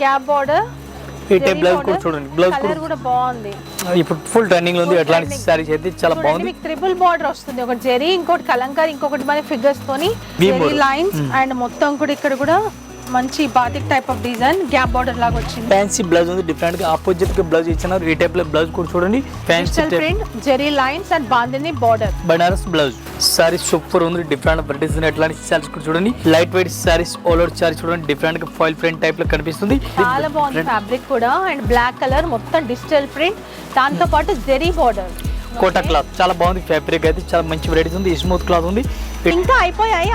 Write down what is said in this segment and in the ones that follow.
Gap border, ఈ type blouse కూడా చూడండి, బ్లౌజ్ కూడా బాగుంది. ఇప్పుడు ఫుల్ ట్రెండింగ్ లో ఉంది. అట్లాంటి సారీస్ అయితే చాలా బాగుంది. మీకు ట్రిపుల్ బార్డర్ వస్తుంది, ఒకటి జెరీ, ఇంకోటి కలంకారీ, ఇంకొకటి మన ఫిగర్స్ తోని జెరీ లైన్స్ అండ్ మొత్తం కూడా ఇక్కడ కూడా మంచి batik type of design gap border లాగా వచ్చింది. ఫ్యాన్సీ బ్లౌజ్ ఉంది, డిఫరెంట్ గా ఆపోజిట్ గా బ్లౌజ్ ఇచ్చినారు. ఈ టైప్ లో బ్లౌజ్ కూడా చూడండి, fancy print zari lines and bandhani border Banaras blouse. Sari super ఉంది, డిఫరెంట్ వెరైటీస్ ఉన్నాయి. అట్లాంటి సారీస్ కూడా చూడండి, light weight saris, all over sari చూడండి, డిఫరెంట్ గా ఫాయిల్ ప్రింట్ టైప్ లో కనిపిస్తుంది. చాలా బాగుంది ఫ్యాబ్రిక్ కూడా, అండ్ బ్లాక్ కలర్ మొత్తం డిజిటల్ ప్రింట్, దాంతో పాటు జెరీ బార్డర్, కోటా క్లాత్ చాలా బాగుంది. ఫ్యాబ్రిక్ అయితే చాలా మంచి వెరైటీస్ ఉంది, స్మూత్ క్లాత్ ఉంది. ఇంకా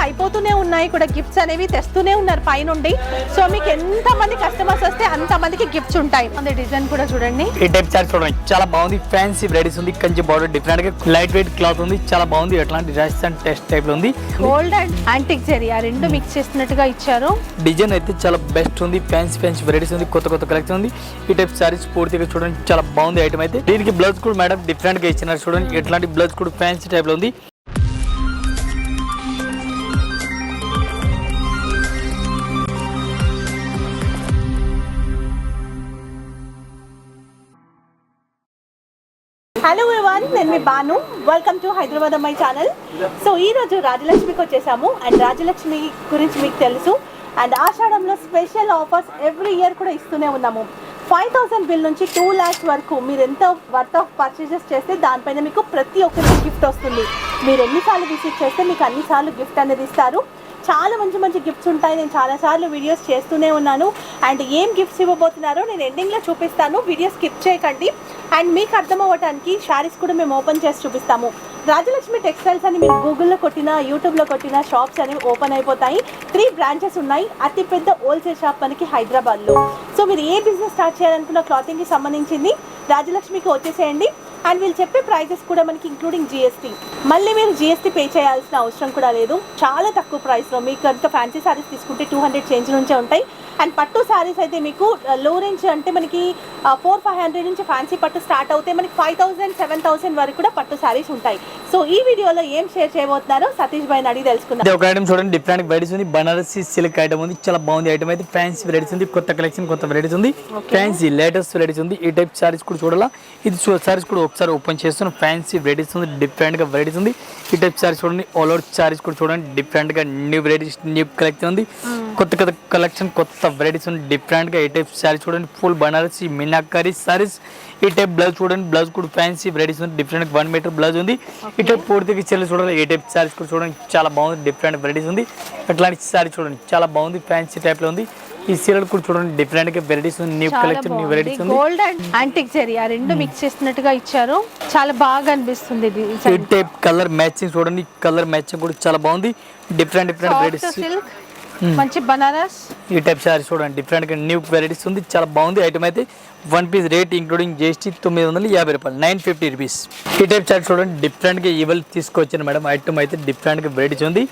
అయిపోతూనే ఉన్నాయి కూడా, గిఫ్ట్స్ అనేవి తెస్తూనే ఉన్నారు పైనుండి. సో మీకు ఎంత మంది కస్టమర్స్ వస్తే అంత మందికి గిఫ్ట్స్ ఉంటాయి. అదే డిజైన్ కూడా చూడండి, ఈ టైప్ సారీ చూడండి, చాలా బాగుంది. ఫ్యాన్సీ వెరైటీస్ ఉంది, కంచి బార్డర్, డిఫరెంట్ గా లైట్ వెయిట్ క్లాత్ ఉంది, చాలా బాగుంది. అట్లాంటి రాజస్థాన్ టెస్ట్ టైప్ లో ఉంది. గోల్డ్ అండ్ యాంటిక్ జెరీ ఆ రెండు మిక్స్ చేసినట్టుగా ఇచ్చారు. డిజైన్ అయితే చాలా బెస్ట్ ఉంది, ఫ్యాన్సీ వెరైటీస్ ఉంది, కొత్త కలెక్షన్ ఉంది. ఈ టైప్ సారీస్ పూర్తిగా చూడండి, చాలా బాగుంది ఐటమ్ అయితే. దీనికి బ్లౌజ్ కూడా మేడం డిఫరెంట్ గా ఇచ్చినారు చూడండి, ఎట్లాంటి బ్లౌజ్ కూడా ఫ్యాన్సీ టైప్ లో ఉంది. హలో ఎవరివన్, నేను మీ బాను. వెల్కమ్ టు హైదరాబాద్ అమ్మాయి ఛానల్. సో ఈ రోజు రాజలక్ష్మికి వచ్చేసాము, అండ్ రాజలక్ష్మి గురించి మీకు తెలుసు. అండ్ ఆషాఢంలో స్పెషల్ ఆఫర్స్ ఎవ్రీ ఇయర్ కూడా ఇస్తూనే ఉన్నాము. 5,000 బిల్ నుంచి 2 lakhs వరకు మీరు ఎంత వర్త్ ఆఫ్ పర్చేజెస్ చేస్తే దానిపైన మీకు ప్రతి ఒక్కరికి గిఫ్ట్ వస్తుంది. మీరు ఎన్నిసార్లు విజిట్ చేస్తే మీకు అన్నిసార్లు గిఫ్ట్ అనేది ఇస్తారు. చాలా మంచి గిఫ్ట్స్ ఉంటాయి. నేను చాలాసార్లు వీడియోస్ చేస్తూనే ఉన్నాను, అండ్ ఏం గిఫ్ట్స్ ఇవ్వబోతున్నారో నేను ఎండింగ్లో చూపిస్తాను. వీడియో స్కిప్ చేయకండి. అండ్ మీకు అర్థం అవ్వడానికి శారీస్ కూడా మేము ఓపెన్ చేసి చూపిస్తాము. రాజలక్ష్మి టెక్స్టైల్స్ అని మీరు గూగుల్లో కొట్టినా, యూట్యూబ్లో కొట్టినా షాప్స్ అనేవి ఓపెన్ అయిపోతాయి. 3 branches ఉన్నాయి. అతిపెద్ద హోల్సేల్ షాప్ మనకి హైదరాబాద్లో. సో మీరు ఏ బిజినెస్ స్టార్ట్ చేయాలనుకున్న క్లాతింగ్కి సంబంధించింది రాజలక్ష్మికి వచ్చేసేయండి. అండ్ వీళ్ళు చెప్పే ప్రైజెస్ కూడా మనకి ఇంక్లూడింగ్ జిఎస్టీ. మళ్ళీ మీరు జిఎస్టీ పే చేయాల్సిన అవసరం కూడా లేదు. చాలా తక్కువ ప్రైస్లో మీకు కనుక ఫ్యాన్సీ శారీస్ తీసుకుంటే 200 చేంజ్ నుంచే ఉంటాయి. అండ్ పట్టు శారీస్ అయితే మీకు లో రేంజ్ అంటే మనకి 400-500 నుంచి ఫ్యాన్సీ పట్టు స్టార్ట్ అవుతాయి. మనకి 5,000-7,000 వరకు కూడా పట్టు శారీస్ ఉంటాయి. సో ఈ వీడియోలో ఏం షేర్ చేయబోతున్నారో సతీష్ భాయ్ అడిగి తెలుసుకుందాం. ఒక ఐటమ్ చూడండి, డిఫరెంట్ వెరైటీస్ ఉంది. బనారసి సిల్క్ ఐటమ్ ఉంది, చాలా బాగుంది ఐటమ్ అయితే. ఫ్యాన్సీ వెరైటీస్ ఉంది, కొత్త కలెక్షన్, కొత్త వెరైటీస్ ఉంది. ఫ్యాన్సీ లేటెస్ట్ వెరైటీస్ ఉంది. ఈ టైప్ శారీస్ కూడా చూడాలా, ఇది సారీస్ కూడా ఒకసారి ఓపెన్ చేస్తున్నాం. ఫ్యాన్సీ వెరైటీస్ ఉంది, డిఫరెంట్ గా వెరైటీస్ ఉంది. ఈ టైప్ శారీస్ చూడండి, ఆల్ ఓవర్ శారీస్ కూడా చూడండి, డిఫరెంట్ గా న్యూ వెరైటీస్, న్యూ కలెక్షన్ ఉంది. కొత్త కలెక్షన్, కొత్త వెరైటీస్ ఉంది, డిఫరెంట్ గా. ఈ టైప్ శారీస్ చూడండి, ఫుల్ బనారసి మీనాకారి శారీస్. ఈ టైప్ బ్లౌజ్ చూడండి, బ్లౌజ్ కూడా ఫ్యాన్సీ వెరైటీస్ ఉంది, డిఫరెంట్ 1 మీటర్ బ్లౌజ్ ఉంది. ఈ టైప్ పూర్తిగా చెల్లి చూడాలి. ఈ టైప్ శారీస్ కూడా చూడండి, చాలా బాగుంది, డిఫరెంట్ వెరైటీస్ ఉంది. అట్లాంటి శారీ చూడండి, చాలా బాగుంది, ఫ్యాన్సీ టైప్ లో ఉంది. ఈ సీరియల్ కూడా చూడండి, డిఫరెంట్ గా వెరైటీస్ ఉంది, న్యూ కలెక్షన్, న్యూ వెరైటీస్ ఉంది. గోల్డ్ అండ్ యాంటిక్ జెరీ ఆ రెండు మిక్స్ చేసినట్టుగా ఇచ్చారు, చాలా బాగా అనిపిస్తుంది. ఈ టైప్ కలర్ మ్యాచింగ్ చూడండి, కలర్ మ్యాచింగ్ కూడా చాలా బాగుంది, డిఫరెంట్ వెరైటీస్. మంచి బనారస్ ఈ టైప్ సారీ చూడండి, డిఫరెంట్ గా న్యూ వెరైటీస్ ఉంది, చాలా బాగుంది ఐటమ్ అయితే. 1 పీస్ రేట్ ఇంక్లూడింగ్ జిఎస్టీ 950 రూపాయలు, 950 రూపీస్. ఈ టైప్ సారీ చూడండి, డిఫరెంట్ గా ఇవల్ తీసుకొచ్చాను మేడం. ఐటమ్ అయితే డిఫరెంట్ గా వెరైటీస్ ఉంది,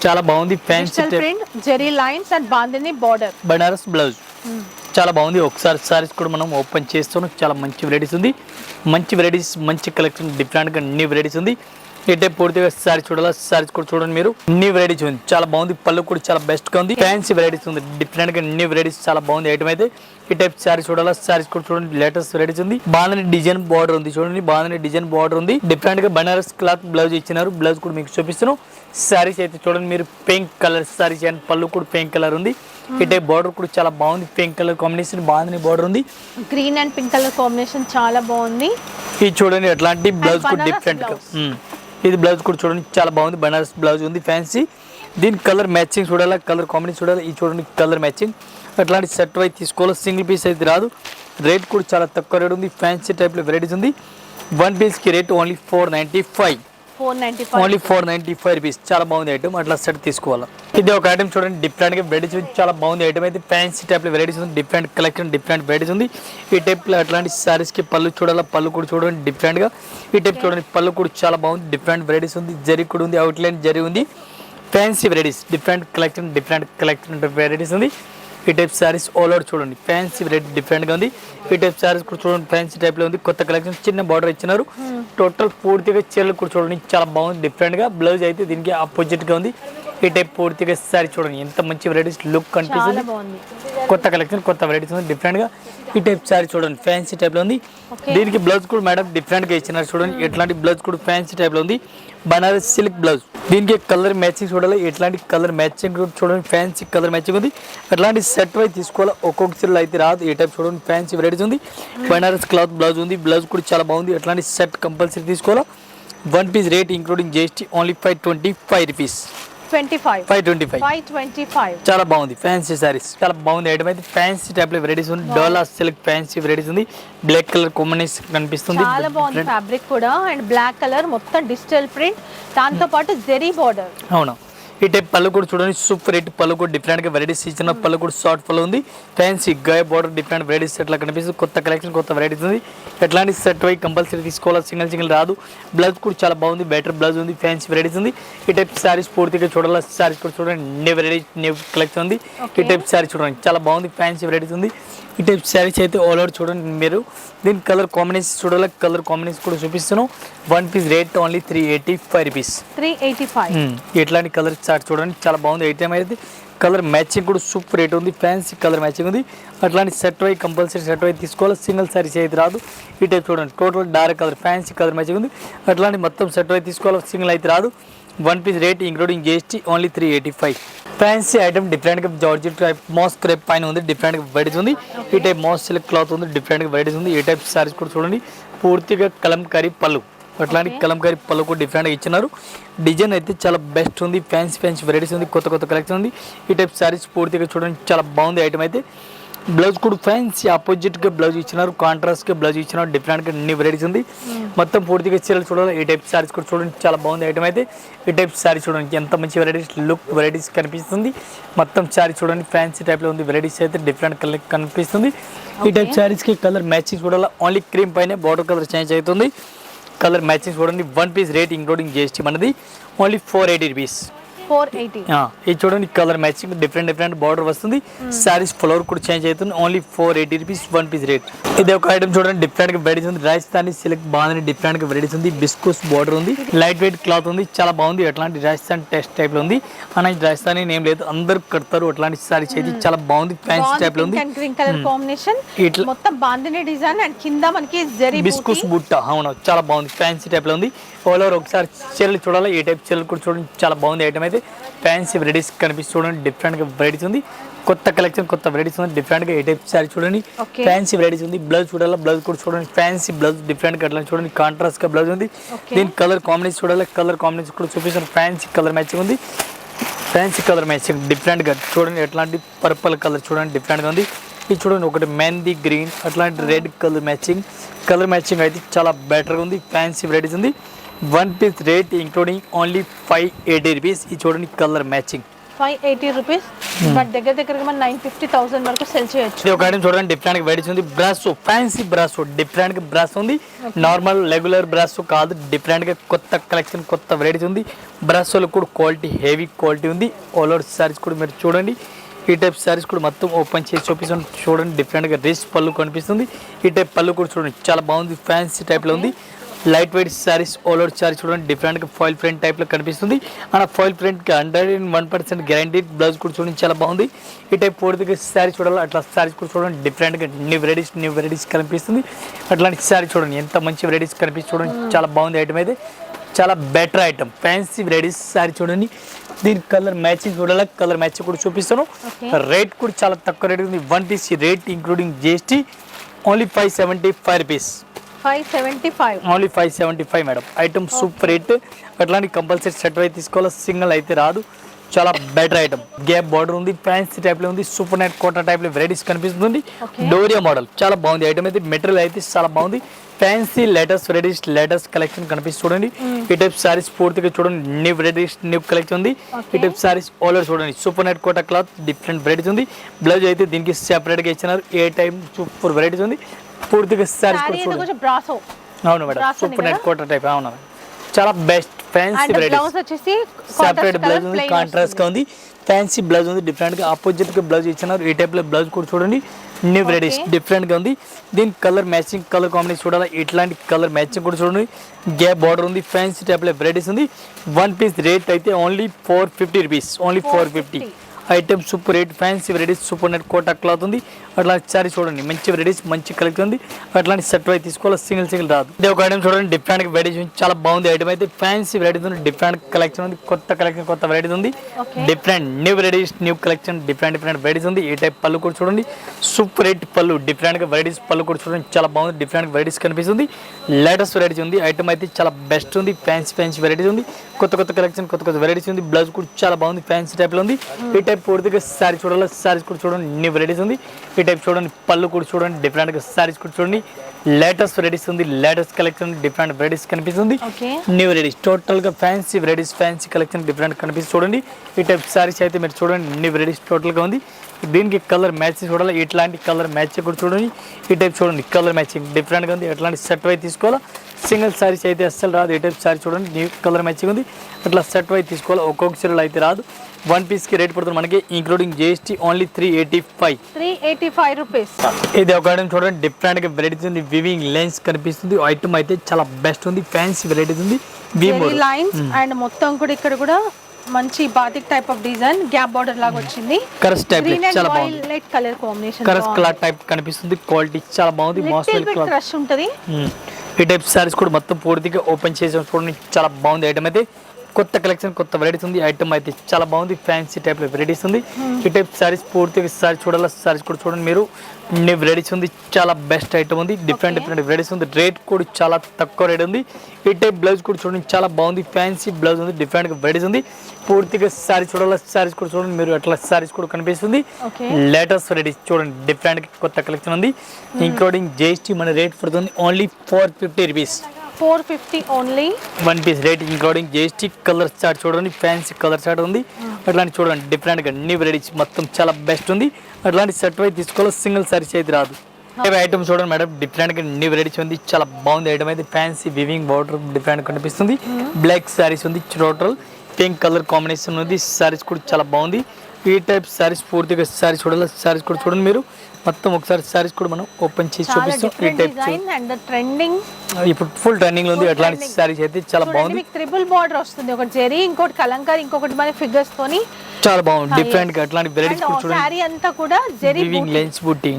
చాలా బాగుంది. Fancy print zari lines and bandhani border, Banaras blouse, చాలా బాగుంది. ఒకసారి సారీస్ కూడా మనం ఓపెన్ చేస్తున్నాం, చాలా మంచి వెరైటీస్ ఉంది, మంచి వెరైటీస్, మంచి కలెక్షన్, డిఫరెంట్ గా న్యూ వెరైటీస్ ఉంది. ఈ టైప్ పూర్తిగా సారీ చూడాలి, సారీస్ కూడా చూడండి మీరు, న్యూ వెరైటీస్ ఉంది, చాలా బాగుంది. పళ్ళు కూడా చాలా బెస్ట్ గా ఉంది, ఫ్యాన్సీ వెరైటీస్ ఉంది, డిఫరెంట్ గా న్యూ వెరైటీస్, చాలా బాగుంది ఐటమ్ అయితే. ఈ టైప్ సారీ చూడాలి, సారీస్ కూడా చూడండి, లేటెస్ట్ వెరైటీస్ ఉంది. బాందని డిజైన్ బార్డర్ ఉంది చూడండి, బాందని డిజైన్ బార్డర్ ఉంది, డిఫరెంట్ గా బనారస్ క్లాత్ బ్లౌజ్ ఇచ్చినారు. బ్లౌజ్ కూడా మీకు చూపిస్తున్నాం. సారీస్ అయితే చూడండి మీరు, పింక్ కలర్ సారీస్ అండ్ పళ్ళు కూడా పింక్ కలర్ ఉంది. ఈ టైప్ బార్డర్ కూడా చాలా బాగుంది, pink colour combination, bandhani border ఉంది. Green and pink colour combination చాలా బాగుంది. ఇది చూడండి, అట్లాంటి బ్లౌజ్ కూడా డిఫరెంట్ గా. ఇది బ్లౌజ్ కూడా చూడండి, చాలా బాగుంది, బనారస్ బ్లౌజ్ ఉంది, ఫ్యాన్సీ. దీని కలర్ మ్యాచింగ్ చూడాలి, కలర్ కాంబినేషన్ చూడాలి. ఇది చూడండి, కలర్ మ్యాచింగ్. అట్లాంటి సెట్ వైజ్ తీసుకోవాలి, సింగిల్ పీస్ అయితే రాదు. రేట్ కూడా చాలా తక్కువ రేట్ ఉంది, ఫ్యాన్సీ టైప్ లో వెరైటీస్ ఉంది. 1 పీస్ కి రేట్ ఓన్లీ 495, ఓన్లీ 495 రూపీస్. చాలా బాగుంది ఐటమ్, అట్లా సెట్ తీసుకోవాలి. ఇది ఒక ఐటమ్ చూడండి, డిఫరెంట్ గా వెరైటీస్, చాలా బాగుంది ఐటమ్ అయితే. ఫ్యాన్సీ టైప్ లో వెరైటీస్ ఉంది, డిఫరెంట్ కలెక్షన్, డిఫరెంట్ వెరైటీస్ ఉంది. ఈ టైప్ లో అట్లాంటి సారీస్ కి పళ్ళు చూడాలి, పళ్ళు కూడా చూడండి డిఫరెంట్ గా. ఈ టైప్ చూడండి, పళ్ళు కూడా చాలా బాగుంది, డిఫరెంట్ వెరైటీస్ ఉంది. జరీ కూడా ఉంది, అవుట్ లైన్ జరీ ఉంది. Fancy varieties, different collection varieties ఉంది. ఈ టైప్ సారీస్ ఆల్ ఓవర్ చూడండి, ఫ్యాన్సీ వెరైటీ డిఫరెంట్ గా ఉంది. ఈ టైప్ సారీస్ కూడా చూడండి, ఫ్యాన్సీ టైప్ లో ఉంది, కొత్త కలెక్షన్, చిన్న బార్డర్ ఇచ్చినారు. టోటల్ పూర్తిగా చీరలు కూడా చూడండి, చాలా బాగుంది, డిఫరెంట్ గా. బ్లౌజ్ అయితే దీనికి ఆపోజిట్ గా ఉంది. ఈ టైప్ పూర్తిగా సారీ చూడండి ఎంత మంచి వెరైటీస్ లుక్ చాలా కనిపిస్తుంది. బాగుంది. కొత్త కలెక్షన్ కొత్త వెరైటీస్ ఉంది డిఫరెంట్ గా. ఈ టైప్ సారీ చూడండి ఫ్యాన్సీ టైప్ లో ఉంది. Okay. దీనికి బ్లౌజ్ కూడా మేడం డిఫరెంట్ గా ఇచ్చినారు చూడండి. ఎట్లాంటి బ్లౌజ్ కూడా ఫ్యాన్సీ టైప్ లో ఉంది. Banaras silk blouse. దీనికి కలర్ మ్యాచింగ్ చూడాలి. ఎట్లాంటి కలర్ మ్యాచింగ్ చూడండి ఫ్యాన్సీ కలర్ మ్యాచింగ్ ఉంది. అట్లాంటి సెట్ వైజ్ తీసుకోవాలి. ఒక్కొక్క చీరలో అయితే రాదు. ఈ టైప్ చూడండి ఫ్యాన్సీ వెరైటీస్ ఉంది. బనారస్ క్లాత్ బ్లౌజ్ ఉంది. బ్లౌజ్ కూడా చాలా బాగుంది. అట్లాంటి సెట్ కంపల్సరీ తీసుకోవాలా. One piece rate including GST only 525 rupees. 525. చాలా బాగుంది ఫ్యాన్సీ సారీస్ చాలా బాగుంది ఐటమ్ అయితే ఫ్యాన్సీ టైప్ లో వెరైటీస్ ఉంది. డోలా సిల్క్ ఫ్యాన్సీ వెరైటీస్ ఉంది. బ్లాక్ కలర్ కాంబినేషన్ కనిపిస్తుంది. చాలా బాగుంది ఫ్యాబ్రిక్ కూడా అండ్ బ్లాక్ కలర్ మొత్తం డిజిటల్ ప్రింట్ దాంతో పాటు జెరీ బార్డర్. అవును ఈ టైప్ పళ్ళు కూడా చూడండి సూపర్ రేట్ పళ్ళు కూడా డిఫరెంట్ గా వెరైటీస్ ఇచ్చిన పళ్ళు కూడా షార్ట్ పళ్ళు ఉంది. ఫ్యాన్సీ గాయ బార్డర్ డిఫరెంట్ వెరైటీస్ ఎట్లా కనిపిస్తుంది. కొత్త కలెక్షన్ కొత్త వెరైటీస్ ఉంది. ఎట్లాంటి సెట్ వై కంపల్సరీ తీసుకోవాలి. సింగిల్ రాదు. బ్లౌజ్ కూడా చాలా బాగుంది. బెటర్ బ్లౌజ్ ఉంది. ఫ్యాన్సీ వెరైటీస్ ఉంది. ఈ టైప్ సారీస్ పూర్తిగా చూడాలి. సారీస్ కూడా చూడండి న్యూ వెరైటీ న్యూ కలెక్షన్ ఉంది. ఈ టైప్ సారీ చూడండి చాలా బాగుంది. ఫ్యాన్సీ వెరైటీస్ ఉంది. ఈ టైప్ శారీస్ అయితే ఆల్ ఓవర్ చూడండి మీరు. దీని కలర్ కాంబినేషన్ చూడాలి. కలర్ కాంబినేషన్ కూడా చూపిస్తున్నాం. One piece rate only 385 rupees. 385. ఎట్లాంటి కలర్ చార్ట్ చూడండి చాలా బాగుంది. ఐటమ్ అయితే కలర్ మ్యాచింగ్ కూడా సూపర్ రేట్ ఉంది. ఫ్యాన్సీ కలర్ మ్యాచింగ్ ఉంది. అట్లాంటి సెట్ వై కంపల్సరీ సెట్ వై తీసుకోవాలి. సింగిల్ సారీస్ అయితే రాదు. ఈ టైప్ చూడండి total dark colour fancy colour matching ఉంది. అట్లాంటి మొత్తం సెట్ వై తీసుకోవాలి. సింగిల్ అయితే రాదు. One piece rate including GST only 385. Fancy item different గా జార్జెట్ టైప్ మాస్ క్రేప్ పైన ఉంది. డిఫరెంట్ గా వెరైటీస్ ఉంది. ఈ టైప్ మాస్ సిల్క్ క్లాత్ ఉంది. డిఫరెంట్ గా వెరైటీస్ ఉంది. ఈ టైప్ సారీస్ కూడా చూడండి పూర్తిగా కలంకారీ పళ్ళు. అట్లాంటి కలంకారీ పళ్ళు కూడా డిఫరెంట్ గా ఇచ్చినారు. డిజైన్ అయితే చాలా బెస్ట్ ఉంది. ఫ్యాన్సీ వెరైటీస్ ఉంది. కొత్త కలెక్షన్ ఉంది. ఈ టైప్ సారీస్ పూర్తిగా చూడండి చాలా బాగుంది ఐటమ్ అయితే. బ్లౌజ్ కూడా ఫ్యాన్సీ ఆపోజిట్ గా బ్లౌజ్ ఇచ్చినారు. కాంట్రాస్ట్ గా బ్లౌజ్ ఇచ్చినారు. డిఫరెంట్ గా అన్ని వెరైటీస్ ఉంది. మొత్తం పూర్తిగా చీరలు చూడాలి. ఈ టైప్ సారీస్ కూడా చూడండి చాలా బాగుంది ఐటమ్ అయితే. ఈ టైప్ సారీ చూడండి ఎంత మంచి వెరైటీస్ లుక్ వెరైటీస్ కనిపిస్తుంది. మొత్తం సారీ చూడండి ఫ్యాన్సీ టైప్ లో ఉంది. వెరైటీస్ అయితే డిఫరెంట్ కలర్ కనిపిస్తుంది. ఈ టైప్ సారీస్ కి కలర్ మ్యాచింగ్ చూడాలి. ఓన్లీ క్రీమ్ పైన బార్డర్ కలర్ చేంజ్ అవుతుంది. కలర్ మ్యాచింగ్ చూడండి. One piece rate including GST మనది ఓన్లీ 480 రూపీస్. 480. ఇది చూడండి కలర్ మ్యాచింగ్ డిఫరెంట్ బార్డర్ వస్తుంది. సారీస్ ఫ్లవర్ కూడా చేంజ్ అవుతుంది. Only 480 rupees one piece rate. ఇది ఒక ఐటమ్ చూడండి డిఫరెంట్ గా వెరైటీస్ ఉంది. రాజస్థానీ సిల్క్ బాగుంది. డిఫరెంట్ గా వెరైటీస్ ఉంది. బిస్కూస్ బార్డర్ ఉంది. లైట్ వెయిట్ క్లాత్ ఉంది. చాలా బాగుంది. అట్లాంటి రాజస్థాన్ టెస్ట్ టైప్ లో ఉంది. అన్న రాజస్థానీ నేమ్ లేదు అందరు కడతారు. అట్లాంటి సారీస్ అయితే చాలా బాగుంది. ఫ్యాన్సీ టైప్ లో ఉంది. గ్రీన్ కలర్ కాంబినేషన్ మొత్తం బాందిని డిజైన్ అండ్ కింద మనకి జెరీ బిస్కూస్ బుట్ట. అవును చాలా బాగుంది. ఫ్యాన్సీ టైప్ లో ఉంది. ఆల్ ఓవర్ ఒకసారి చీరలు చూడాలి. ఈ టైప్ చీరలు కూడా చూడండి చాలా బాగుంది ఐటమ్ అయితే. ఫ్యాన్సీ వెరైటీస్ కనిపిస్తుంది చూడండి. డిఫరెంట్ గా వెరైటీస్ ఉంది. కొత్త కలెక్షన్ కొత్త వెరైటీస్ ఉంది. డిఫరెంట్ గా ఈ టైప్ సారీ చూడండి ఫ్యాన్సీ వెరైటీస్ ఉంది. బ్లౌజ్ చూడాలి. బ్లౌజ్ కూడా చూడండి ఫ్యాన్సీ బ్లౌజ్ డిఫరెంట్ గా అట్లా చూడండి కాంట్రాస్ట్ గా బ్లౌజ్ ఉంది. దీని కలర్ కాంబినేషన్ చూడాలి. కలర్ కాంబినేషన్ కూడా చూపిస్తాను. ఫ్యాన్సీ కలర్ మ్యాచింగ్ ఉంది. ఫ్యాన్సీ కలర్ మ్యాచింగ్ డిఫరెంట్ గా చూడండి. ఎట్లాంటి పర్పుల్ కలర్ చూడండి డిఫరెంట్ గా ఉంది. ఇది చూడండి ఒకటి మెహందీ గ్రీన్ అట్లాంటి రెడ్ కలర్ మ్యాచింగ్ అయితే చాలా బెటర్ గా ఉంది. ఫ్యాన్సీ వెరైటీస్ ఉంది. One piece rate including only 580 rupees. ఇది చూడండి కలర్ మ్యాచింగ్ 580 రూపీస్. బట్ దగ్గరగా మనం 950,000 వరకు సెల్ చేయొచ్చు. ఇది ఒక ఐటమ్ చూడండి డిఫరెంట్ గా వెరైటీస్ ఉంది. బ్రాసో ఫ్యాన్సీ బ్రాసో డిఫరెంట్ గా బ్రాసో ఉంది. నార్మల్ రెగ్యులర్ బ్రాసో కాదు. డిఫరెంట్ గా కొత్త కలెక్షన్ కొత్త వెరైటీస్ ఉంది. బ్రాసోలో కూడా క్వాలిటీ హెవీ క్వాలిటీ ఉంది. ఆల్ ఓవర్ సారీస్ కూడా మీరు చూడండి. ఈ టైప్ సారీస్ కూడా మొత్తం ఓపెన్ చేసి చూపిస్తాను చూడండి. డిఫరెంట్ గా రిచ్ పళ్ళు కనిపిస్తుంది. ఈ టైప్ పళ్ళు కూడా చూడండి చాలా బాగుంది. ఫ్యాన్సీ టైప్ లో ఉంది. Light weight saris all over sari చూడండి డిఫరెంట్ గా ఫాయిల్ ప్రింట్ టైప్ లో కనిపిస్తుంది. అలా ఫాయిల్ ప్రింట్ కి 101% గ్యారంటీ. బ్లౌజ్ కూడా చూడండి చాలా బాగుంది. ఈ టైప్ పూర్తిగా సారీ చూడాలి. అట్లా సారీస్ కూడా చూడండి డిఫరెంట్ గా న్యూ వెరైటీస్ కనిపిస్తుంది. అట్లాంటి సారీ చూడండి ఎంత మంచి వెరైటీస్ కనిపిస్తుంది చూడండి చాలా బాగుంది ఐటమ్ అయితే. చాలా better item fancy varieties sari చూడండి. దీని కలర్ మ్యాచింగ్ చూడాలి. కలర్ మ్యాచింగ్ కూడా చూపిస్తాను. రేట్ కూడా చాలా తక్కువ రేట్ ఉంది. One piece rate including GST only 575 rupees. 575. Only 575 madam. Item super rate. అట్లాంటి కంపల్సరీ సెట్ అయితే తీసుకోవాలి. సింగిల్ అయితే రాదు. చాలా బెటర్ ఐటమ్. గ్యాప్ బార్డర్ ఉంది. ఫ్యాన్సీ టైప్ లో ఉంది. సూపర్ నైట్ కోటా టైప్ లో వెరైటీస్ కనిపిస్తుంది. డోరియా మోడల్ చాలా బాగుంది ఐటమ్ అయితే. మెటీరియల్ అయితే చాలా బాగుంది. Fancy latest varieties latest collection కనిపిస్తుంది చూడండి. ఈ టైప్ సారీస్ పూర్తిగా చూడండి న్యూ వెరైటీస్ న్యూ కలెక్షన్ ఉంది. ఈ టైప్ సారీస్ ఆల్ ఓవర్ చూడండి super night Kota cloth different varieties ఉంది. బ్లౌజ్ అయితే దీనికి సెపరేట్ గా ఇచ్చినారు. ఏ టైం సూపర్ వెరైటీస్ ఉంది. పూర్తిగా సారీస్ కూడా చూడండి. అవును madam super night Kota type. అవును చాలా best fancy varieties. Separate blouse ఉంది. కాంట్రాస్ట్ గా ఉంది. ఫ్యాన్సీ బ్లౌజ్ ఉంది. డిఫరెంట్ గా ఆపోజిట్ గా బ్లౌజ్ ఇచ్చినారు. ఈ టైప్ లో బ్లౌజ్ కూడా చూడండి న్యూ వెరైటీస్ డిఫరెంట్ గా ఉంది. దీని కలర్ మ్యాచింగ్ కలర్ కాంబినేషన్ చూడాలి. ఇట్లాంటి కలర్ మ్యాచింగ్ కూడా చూడండి. గ్యాప్ బార్డర్ ఉంది. ఫ్యాన్సీ టైప్ లో వెరైటీస్ ఉంది. వన్ పీస్ రేట్ అయితే only 450 rupees. Only 450. Item super rate fancy varieties super net Kota cloth ఉంది. అట్లా సారీ చూడండి మంచి వెరైటీస్ మంచి కలెక్షన్ ఉంది. అట్లాంటి సెట్ అయితే తీసుకోవాలి. సింగిల్ రాదు. ఇది ఒక ఐటమ్ చూడండి డిఫరెంట్ వెరైటీస్ చాలా బాగుంది. ఐటమ్ అయితే ఫ్యాన్సీ వెరైటీస్ ఉంది. డిఫరెంట్ కలెక్షన్ ఉంది. కొత్త కలెక్షన్ కొత్త వెరైటీస్ ఉంది. Different new varieties new collection different varieties ఉంది. ఈ టైప్ పళ్ళు కూడా చూడండి సూపర్ రేట్ పళ్ళు డిఫరెంట్ గా వెరైటీస్ పళ్ళు కూడా చూడండి చాలా బాగుంది. డిఫరెంట్ వెరైటీస్ కనిపిస్తుంది. లేటెస్ట్ వెరైటీస్ ఉంది. ఐటమ్ అయితే చాలా బెస్ట్ ఉంది. ఫ్యాన్సీ వెరైటీస్ ఉంది. కొత్త కలెక్షన్ కొత్త వెరైటీస్ ఉంది. బ్లౌజ్ కూడా చాలా బాగుంది. ఫ్యాన్సీ టైప్ లో ఉంది. ఈ టైప్ పూర్తిగా సారీ చూడాలి. సారీస్ కూడా చూడండి న్యూ వెరైటీస్ ఉంది. ఈ టైప్ చూడండి పళ్ళు కూడా చూడండి డిఫరెంట్ గా సారీస్ కూడా చూడండి లేటెస్ట్ వెరైటీస్ ఉంది. లేటెస్ట్ కలెక్షన్ డిఫరెంట్ వెరైటీస్ కనిపిస్తుంది. న్యూ వెరైటీస్ టోటల్ గా fancy varieties fancy collection different కనిపిస్తుంది చూడండి. ఈ టైప్ సారీస్ అయితే మీరు చూడండి న్యూ వెరైటీస్ టోటల్ గా ఉంది. దీనికి కలర్ మ్యాచ్ చూడాలి. ఇట్లాంటి కలర్ మ్యాచ్ కూడా చూడండి. ఈ టైప్ చూడండి కలర్ మ్యాచింగ్ డిఫరెంట్ గా ఉంది. ఎట్లాంటి సెట్ అయితే తీసుకోవాలా. సింగిల్ సారీస్ అయితే అస్సలు రాదు. ఈ టైప్ సారీ చూడండి న్యూ కలర్ మ్యాచింగ్ ఉంది. అట్లా సెట్ అయితే తీసుకోవాలి. ఒక్కొక్క చీరలు అయితే రాదు. వన్ పీస్ కి రేట్ పడుతుంది మనకి ఇంక్లూడింగ్ జిఎస్టీ ఓన్లీ 385 రూపీస్. ఇది ఒక ఐటమ్ చూడండి డిఫరెంట్ గా వెరైటీస్ ఉంది. వివింగ్ లైన్స్ కనిపిస్తుంది. ఐటమ్ అయితే చాలా బెస్ట్ ఉంది. ఫ్యాన్సీ వెరైటీస్ ఉంది. లైన్స్ అండ్ మొత్తం కూడా ఇక్కడ కూడా మంచి batik type of design gap border లాగా వచ్చింది. కరస్ టైప్ చాలా బాగుంది. లైట్ కలర్ కాంబినేషన్ కరస్ కలర్ టైప్ కనిపిస్తుంది. క్వాలిటీ చాలా బాగుంది. మాస్టర్ క్లాత్ క్రష్ ఉంటది. ఈ టైప్ సారీస్ కూడా మొత్తం పూర్తిగా ఓపెన్ చేసి చూడండి చాలా బాగుంది. ఐటమ్ అయితే కొత్త కలెక్షన్ కొత్త వెరైటీస్ ఉంది. ఐటమ్ అయితే చాలా బాగుంది. ఫ్యాన్సీ టైప్ లో వెరైటీస్ ఉంది. ఈ టైప్ సారీస్ పూర్తిగా సారీ చూడాలి. సారీస్ కూడా చూడండి మీరు న్యూ వెరైటీస్ ఉంది. చాలా బెస్ట్ ఐటమ్ ఉంది. డిఫరెంట్ వెరైటీస్ ఉంది. రేట్ కూడా చాలా తక్కువ రేట్ ఉంది. ఈ టైప్ బ్లౌజ్ కూడా చూడండి చాలా బాగుంది. ఫ్యాన్సీ బ్లౌజ్ ఉంది. డిఫరెంట్ వెరైటీస్ ఉంది. పూర్తిగా సారీ చూడాలి. సారీస్ కూడా చూడండి మీరు అట్లా సారీస్ కూడా కనిపిస్తుంది. లేటెస్ట్ వెరైటీస్ చూడండి డిఫరెంట్ కొత్త కలెక్షన్ ఉంది. ఇంక్లూడింగ్ జిఎస్టీ మన రేట్ పడుతుంది only 450 rupees. 450 only. One piece rate including GST. Colour chart చూడండి ఫ్యాన్సీ కలర్ చార్ట్ ఉంది. అట్లాంటి చూడండి డిఫరెంట్ గా న్యూ వెరైటీస్ మొత్తం చాలా బెస్ట్ ఉంది. అట్లాంటి సెట్ అయితే తీసుకోవాలి. సింగిల్ సారీస్ అయితే రాదు. ఐటమ్ చూడండి మేడం డిఫరెంట్ గా న్యూ వెరైటీస్ ఉంది. చాలా బాగుంది. ఐటమ్ అయితే ఫ్యాన్సీ వివింగ్ బార్డర్ డిఫరెంట్ కనిపిస్తుంది. బ్లాక్ సారీస్ ఉంది. టోటల్ పింక్ కలర్ కాంబినేషన్ ఉంది. సారీస్ కూడా చాలా బాగుంది. ఈ టైప్ సారీస్ పూర్తిగా సారీస్ చూడాలి. సారీస్ కూడా చూడండి మీరు మొత్తం ఒకసారి సారీస్ కూడా మనం ఓపెన్ చేసి చూపిస్తాం. ఈ టైప్ ట్రెండింగ్ ఇప్పుడు ఫుల్ ట్రెండింగ్ లో ఉంది. అట్లాంటి సారీస్ అయితే చాలా బాగుంది. ట్రిపుల్ బార్డర్ వస్తుంది. ఒకటి జెరీ ఇంకోటి కలంకారీ ఇంకొకటి మన ఫిగర్స్ తోని చాలా బాగుంది. డిఫరెంట్ గా అట్లాంటి వెరైటీస్ కూడా చూడండి. సారీ అంతా కూడా జెరీ వివింగ్ లైన్స్ బుట్టి.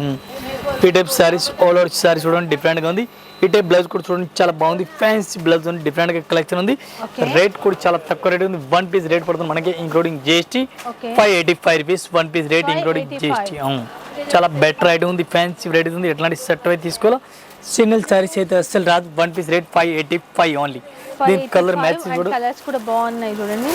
ఈ type saris all over saris చూడండి డిఫరెంట్ గా ఉంది. ఈ టైప్ బ్లౌజ్ కూడా చూడండి చాలా బాగుంది. ఫ్యాన్సీ బ్లౌజ్ ఉంది. డిఫరెంట్ గా కలెక్షన్ ఉంది. రేట్ కూడా చాలా తక్కువ రేట్ ఉంది. వన్ పీస్ రేట్ పడుతుంది మనకి including GST 585 rupees. One piece rate including GST. చాలా బెటర్ ఐటమ్ ఉంది. ఫ్యాన్సీ వెరైటీస్ ఉంది. ఎట్లాంటి సెట్ అయితే తీసుకోవాలా. సింగిల్ సారీస్ అయితే అస్సలు రాదు. One piece rate 585 only. దీని కలర్ మ్యాచింగ్ కూడా కలర్స్ కూడా బాగున్నాయి చూడండి.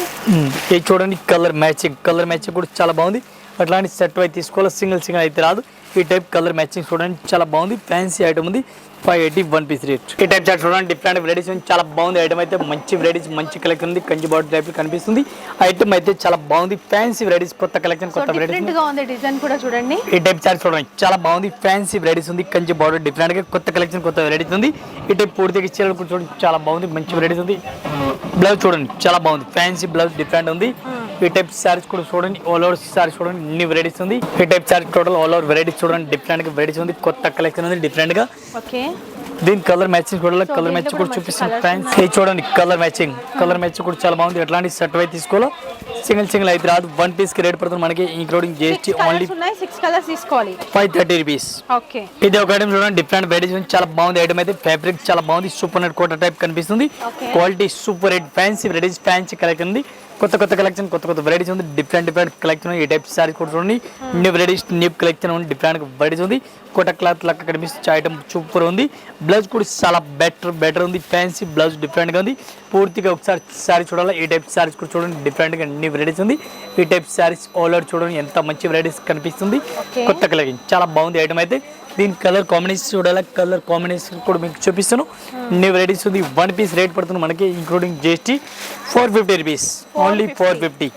ఇది చూడండి కలర్ మ్యాచింగ్ కూడా చాలా బాగుంది. అట్లాంటి సెట్ అయితే తీసుకోవాలి. సింగిల్ అయితే రాదు. ఈ టైప్ కలర్ మ్యాచింగ్ చూడండి చాలా బాగుంది. ఫ్యాన్సీ ఐటమ్ ఉంది. 580 వన్ పీస్ రేట్. ఈ టైప్ చార్ట్ చూడండి డిఫరెంట్ వెరైటీస్ చాలా బాగుంది. ఐటమ్ అయితే మంచి వెరైటీస్ మంచి కలెక్షన్ ఉంది. కంచి బార్డర్ టైప్ కనిపిస్తుంది. ఐటమ్ అయితే చాలా బాగుంది. ఫ్యాన్సీ వెరైటీస్ కొత్త కలెక్షన్ కొత్త వెరైటీస్. డిజైన్ కూడా చూడండి. ఈ టైప్ చార్ట్ చూడండి చాలా బాగుంది. ఫ్యాన్సీ వెరైటీస్ ఉంది. కంచి బార్డర్ డిఫరెంట్ గా కొత్త కలెక్షన్ కొత్త వెరైటీస్ ఉంది. ఈ టైప్ పూర్తిగా చీరలు కూడా చూడండి చాలా బాగుంది. మంచి వెరైటీస్ ఉంది. బ్లౌజ్ చూడండి చాలా బాగుంది. ఫ్యాన్సీ బ్లౌజ్ డిఫరెంట్ ఉంది. ఈ టైప్ సారీస్ కూడా చూడండి ఆల్ ఓవర్ సారీస్ చూడండి ఇన్ని వెరైటీస్ ఉంది. ఈ type sorry total all over varieties చూడండి డిఫరెంట్ గా వెరైటీస్ ఉంది. కొత్త కలెక్షన్ ఉంది డిఫరెంట్ గా. దీని కలర్ మ్యాచింగ్ చూడాలి. కలర్ మ్యాచింగ్ కూడా చూపిస్తాను ఫ్రెండ్స్. ఇది చూడండి కలర్ మ్యాచింగ్ కూడా చాలా బాగుంది. ఎట్లాంటి సెట్ అయితే తీసుకోవాలో. సింగిల్ అయితే రాదు. వన్ పీస్ కి రేట్ పడుతుంది మనకి ఇంక్లూడింగ్ జిఎస్టీ ఓన్లీ 530 రూపీస్. ఇది ఒక ఐటమ్ చూడండి డిఫరెంట్ వెరైటీస్ చాలా బాగుంది. ఐటమ్ అయితే ఫ్యాబ్రిక్ చాలా బాగుంది. సూపర్ నెట్ కోట టైప్ కనిపిస్తుంది. Quality super rate fancy varieties fancy collection ఉంది. కొత్త కలెక్షన్ కొత్త వెరైటీస్ ఉంది. Different collection. ఈ టైప్ సారీ కూడా చూడండి న్యూ వెరైటీస్ న్యూ కలెక్షన్ ఉంది. డిఫరెంట్ వెరైటీస్ ఉంది. కోట క్లాత్ లెక్క కనిపిస్తుంది. ఐటమ్ సూపర్ ఉంది. బ్లౌజ్ కూడా చాలా బెటర్ ఉంది. ఫ్యాన్సీ బ్లౌజ్ డిఫరెంట్ గా ఉంది. పూర్తిగా ఒకసారి సారీ చూడాలి. ఈ టైప్ సారీస్ కూడా చూడండి డిఫరెంట్ గా న్యూ వెరైటీస్ ఉంది. ఈ టైప్ సారీస్ ఆల్ ఓవర్ చూడండి ఎంత మంచి వెరైటీస్ కనిపిస్తుంది. కొత్త కలెక్షన్ చాలా బాగుంది. ఐటమ్ అయితే దీని కలర్ కాంబినేషన్ చూడాలి. కలర్ కాంబినేషన్ కూడా మీకు చూపిస్తాను. న్యూ వెరైటీస్ ఉంది. వన్ పీస్ రేట్ పడుతుంది మనకి ఇంక్లూడింగ్ జిఎస్టీ 450 రూపీస్ ఓన్లీ 450.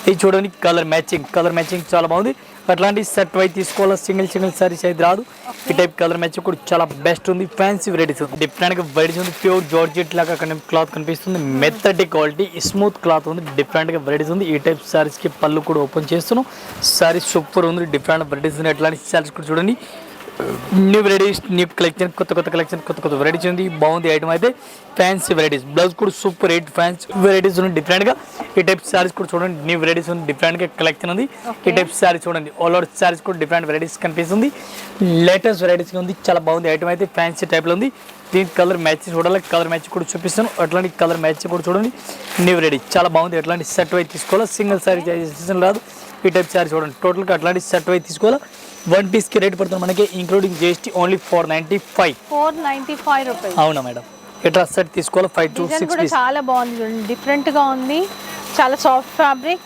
ఇది చూడండి కలర్ మ్యాచింగ్ చాలా బాగుంది. అట్లాంటి సెట్ వై తీసుకోవాలా, సింగిల్ సారీస్ అయితే రాదు. ఈ టైప్ కలర్ మ్యాచ్ కూడా చాలా బెస్ట్ ఉంది. ఫ్యాన్సీ వెరైటీస్ ఉంది, డిఫరెంట్గా వెరైటీస్ ఉంది. ప్యూర్ జార్జెట్ లాగా క్లాత్ కనిపిస్తుంది. మెత్తటి క్వాలిటీ స్మూత్ క్లాత్ ఉంది. డిఫరెంట్గా వెరైటీస్ ఉంది. ఈ టైప్ సారీస్కి పళ్ళు కూడా ఓపెన్ చేస్తున్నాం. సారీ సూపర్ ఉంది. డిఫరెంట్ వెరైటీస్ ఉంది. అట్లాంటి సారీస్ కూడా చూడండి. న్యూ వెరైటీస్, న్యూ కలెక్షన్, కొత్త కలెక్షన్, కొత్త వెరైటీస్ ఉంది. బాగుంది ఐటమ్ అయితే. ఫ్యాన్సీ వెరైటీస్, బ్లౌజ్ కూడా సూపర్ 8 ఫ్యాన్సీ వెరైటీస్ ఉన్నాయి డిఫరెంట్గా. ఈ టైప్ సారీస్ కూడా చూడండి. న్యూ వెరైటీస్ ఉంది. డిఫరెంట్గా కలెక్షన్ ఉంది. ఈ టైప్ సారీస్ చూడండి. ఆల్ ఓవర్ సారీస్ కూడా డిఫరెంట్ వెరైటీస్ కనిపిస్తుంది. లేటెస్ట్ వెరైటీస్ ఉంది. చాలా బాగుంది ఐటమ్ అయితే. ఫ్యాన్సీ టైప్లో ఉంది. దీని కలర్ మ్యాచ్ చూడాలి. కలర్ మ్యాచ్ కూడా చూపిస్తాను. అట్లాంటి కలర్ మ్యాచ్ కూడా చూడండి. న్యూ వెరైటీ చాలా బాగుంది. అట్లాంటి సెట్ వై తీసుకోవాలా, సింగిల్ సారీ రాదు. ఈ టైప్ సారీ చూడండి. టోటల్గా అట్లాంటి సెట్ వై తీసుకోవాలా. 1 పీస్కి రేట్ పడుతుంది మనకి ఇంక్లూడింగ్ GST ఓన్లీ 495 రూపీస్. అవునా మేడం? ఇట్లా సెట్ తీసుకోవాలి. 5 to 6 పీస్. చాలా బాగుంది చూడండి, డిఫరెంట్ గా ఉంది. చాలా సాఫ్ట్ ఫ్యాబ్రిక్,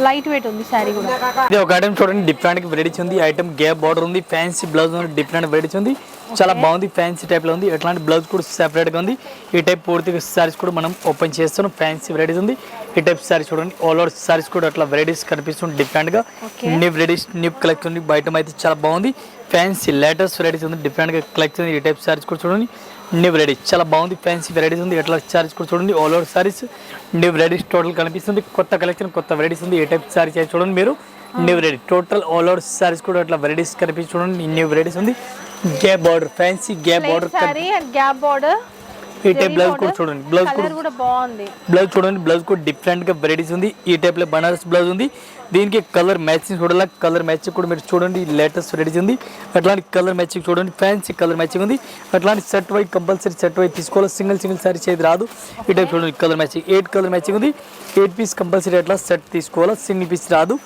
లైట్ వెయిట్ ఉంది సారీ కూడా. ఇది ఒక ఐటమ్ చూడండి. డిఫరెంట్ వెరైటీస్ ఉంది. ఐటమ్ గ్యాప్ బార్డర్ ఉంది. ఫ్యాన్సీ బ్లౌజ్ ఉంది. డిఫరెంట్ వెరైటీస్ ఉంది. చాలా బాగుంది. ఫ్యాన్సీ టైప్లో ఉంది. ఎట్లాంటి బ్లౌజ్ కూడా సెపరేట్గా ఉంది. ఈ టైప్ పూర్తిగా సారీస్ కూడా మనం ఓపెన్ చేస్తున్నాం. ఫ్యాన్సీ వెరైటీస్ ఉంది. ఈ టైప్ సారీస్ చూడండి. ఆల్ ఓవర్ సారీస్ కూడా అట్లా వెరైటీస్ కనిపిస్తుంది డిఫరెంట్గా. న్యూ వెరైటీస్, న్యూ కలెక్షన్ ఉంది. బయట అయితే చాలా బాగుంది. ఫ్యాన్సీ లేటెస్ట్ వెరైటీస్ ఉంది. డిఫరెంట్గా కలెక్షన్. ఈ టైప్ సారీస్ కూడా చూడండి. న్యూ వెరైటీస్ చాలా బాగుంది. ఫ్యాన్సీ వెరైటీస్ ఉంది. ఎట్లా సారీస్ కూడా చూడండి. All over saris new varieties total కనిపిస్తుంది. కొత్త కలెక్షన్, కొత్త వెరైటీస్ ఉంది. ఈ టైప్ సారీస్ అయితే చూడండి మీరు. New variety total all over saris కూడా అట్లా వెరైటీస్ కనిపిస్తుంది చూడండి. న్యూ వెరైటీస్ ఉంది. Gap border, fancy gap border, gap border. ఈ టైప్ బ్లౌజ్ కూడా చూడండి. బ్లౌజ్ కూడా బాగుంది. బ్లౌజ్ చూడండి. బ్లౌజ్ కూడా డిఫరెంట్ గా వెరైటీస్ ఉంది. ఈ టైప్ లో బనారస్ బ్లౌజ్ ఉంది. దీనికి కలర్ మ్యాచింగ్ చూడాలి. కలర్ మ్యాచింగ్ కూడా మీరు చూడండి. లేటెస్ట్ వెరైటీస్ ఉంది. అట్లాంటి కలర్ మ్యాచింగ్ చూడండి. ఫ్యాన్సీ కలర్ మ్యాచింగ్ ఉంది. అట్లాంటి సెట్ వై కంపల్సరీ సెట్ వై తీసుకోవాలి. సింగిల్ సారీ చేతి రాదు. ఈ టైప్ చూడండి. కలర్ మ్యాచింగ్ 8 కలర్ మ్యాచింగ్ ఉంది. 8 పీస్ కంపల్సరీ అట్లా సెట్ తీసుకోవాలి. సింగిల్ పీస్ రాదు.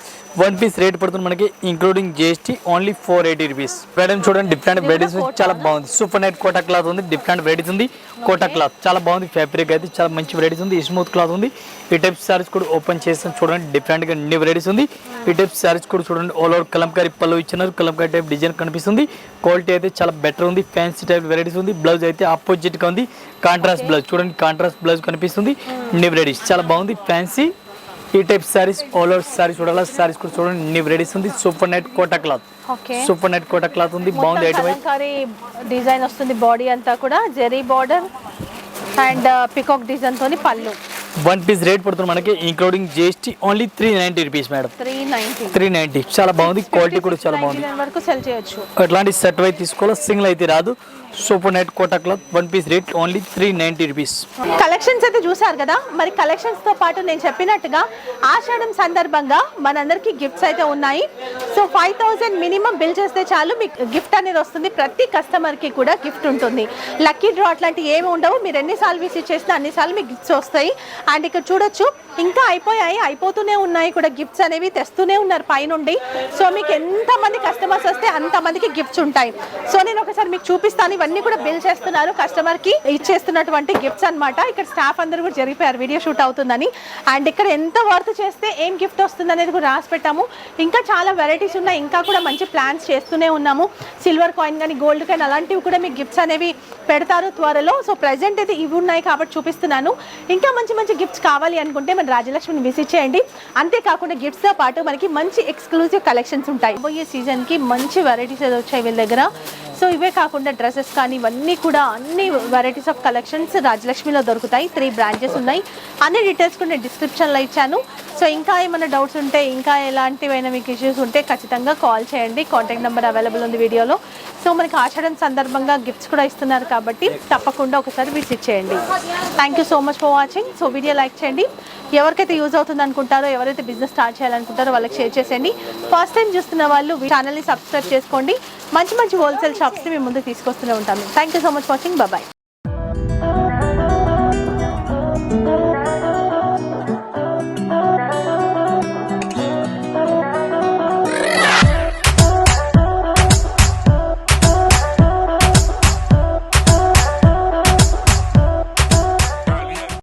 1 పీస్ రేట్ పడుతుంది మనకి including GST only 480 rupees. Madam చూడండి. డిఫరెంట్ వెరైటీస్ చాలా బాగుంది. సూపర్ నైట్ కోటా క్లాత్ ఉంది. డిఫరెంట్ వెరైటీస్ ఉంది. కోటా క్లాత్ చాలా బాగుంది. ఫ్యాబ్రిక్ అయితే చాలా మంచి వెరైటీస్ ఉంది. స్మూత్ క్లాత్ ఉంది. ఈ టైప్ సారీస్ కూడా ఓపెన్ చేస్తాం చూడండి. డిఫరెంట్ గా న్యూ వెరైటీస్ ఉంది. ఈ టైప్ సారీస్ కూడా చూడండి. ఆల్ ఓవర్ కలంకారీ పళ్ళు ఇచ్చినారు. కలంకారీ టైప్ డిజైన్ కనిపిస్తుంది. క్వాలిటీ అయితే చాలా బెటర్ ఉంది. ఫ్యాన్సీ టైప్ వెరైటీస్ ఉంది. బ్లౌజ్ అయితే ఆపోజిట్ గా ఉంది. కాంట్రాస్ట్ బ్లౌజ్ చూడండి. కాంట్రాస్ట్ బ్లౌజ్ కనిపిస్తుంది. న్యూ వెరైటీస్ చాలా బాగుంది. ఫ్యాన్సీ ఈ type saris all over saris చూడాలి. సారీస్ కూడా చూడండి. న్యూ వెరైటీస్ ఉంది. Super night Kota cloth, super night Kota cloth ఉంది. బాగుంది ఐటమ్. డిజైన్ వస్తుంది. బాడీ అంతా కూడా zari border and peacock design తోని పళ్ళు. 1 పీస్ రేట్ పడుతుంది మనకి including GST only 390 rupees madam. 390 చాలా బాగుంది. క్వాలిటీ కూడా చాలా బాగుంది. వరకు సెల్ చేయొచ్చు. అట్లాంటి సెట్ వై తీసుకోవాలి. సింగిల్ అయితే రాదు. Super night Kota cloth 1 piece rate only 390 rupees. Collections అయితే చూసారు కదా. మరి కలెక్షన్స్ తో పాటు నేను చెప్పినట్టుగా ఆషాఢం సందర్భంగా మనందరికి గిఫ్ట్స్ అయితే ఉన్నాయి. సో 5000 మినిమం బిల్ చేస్తే చాలు మీకు గిఫ్ట్ అనేది వస్తుంది. ప్రతి కస్టమర్ కి కూడా గిఫ్ట్ ఉంటుంది. లక్కీ డ్రా అట్లాంటి ఏమి ఉండవు. మీరు ఎన్నిసార్లు విజిట్ చేసినా అన్నిసార్లు మీకు గిఫ్ట్స్ వస్తాయి. అండ్ ఇక్కడ చూడొచ్చు ఇంకా అయిపోతూనే ఉన్నాయి కూడా. గిఫ్ట్స్ అనేవి తెస్తూనే ఉన్నారు పైనుండి. సో మీకు ఎంతమంది కస్టమర్స్ వస్తే అంతమందికి గిఫ్ట్స్ ఉంటాయి. సో నేను ఒకసారి మీకు చూపిస్తాను. ఇవన్నీ కూడా బిల్ చేస్తున్నారు. కస్టమర్ కి ఇచ్చేస్తున్నటువంటి గిఫ్ట్స్ అన్నమాట. ఇక్కడ స్టాఫ్ అందరూ కూడా జరిపారు వీడియో షూట్ అవుతుందని. అండ్ ఇక్కడ ఎంత వర్క్ చేస్తే ఏం గిఫ్ట్ వస్తుంది అనేది కూడా రాసి పెట్టాము. ఇంకా చాలా వెరైటీస్ ఉన్నాయి. ఇంకా కూడా మంచి ప్లాన్స్ చేస్తూనే ఉన్నాము. సిల్వర్ కాయిన్ కానీ గోల్డ్ కాయిన్ అలాంటివి కూడా మీకు గిఫ్ట్స్ అనేవి పెడతారు త్వరలో. సో ప్రెసెంట్ అయితే ఇవి ఉన్నాయి కాబట్టి చూపిస్తున్నాను. ఇంకా మంచి మంచి గిఫ్ట్స్ కావాలి అనుకుంటే మన రాజలక్ష్మిని విజిట్ చేయండి. అంతేకాకుండా గిఫ్ట్స్ తో పాటు మనకి మంచి ఎక్స్క్లూజివ్ కలెక్షన్స్ ఉంటాయి. పోయే సీజన్ కి మంచి వెరైటీస్ వచ్చాయి వీళ్ళ దగ్గర. సో ఇవే కాకుండా డ్రెస్సెస్ కానీ ఇవన్నీ కూడా అన్ని వెరైటీస్ ఆఫ్ కలెక్షన్స్ రాజలక్ష్మిలో దొరుకుతాయి. 3 బ్రాంచెస్ ఉన్నాయి. అన్ని డీటెయిల్స్ కూడా నేను డిస్క్రిప్షన్లో ఇచ్చాను. సో ఇంకా ఏమైనా డౌట్స్ ఉంటే, ఇంకా ఎలాంటివైనా మీకు ఇష్యూస్ ఉంటే ఖచ్చితంగా కాల్ చేయండి. కాంటాక్ట్ నెంబర్ అవైలబుల్ ఉంది వీడియోలో. సో మనకి ఆషాఢం సందర్భంగా గిఫ్ట్స్ కూడా ఇస్తున్నారు కాబట్టి తప్పకుండా ఒకసారి విజిట్ చేయండి. Thank you so much for watching. So video like చేయండి. ఎవరికైతే యూజ్ అవుతుంది అనుకుంటారో, ఎవరైతే బిజినెస్ స్టార్ట్ చేయాలనుకుంటారో వాళ్ళకి షేర్ చేసేయండి. ఫస్ట్ టైం చూస్తున్న వాళ్ళు ఛానల్ని సబ్స్క్రైబ్ చేసుకోండి. మంచి మంచి హోల్సేల్ షాప్స్ని మేము ముందుకు తీసుకొస్తూనే ఉంటాము. Thank you so much watching. Bye.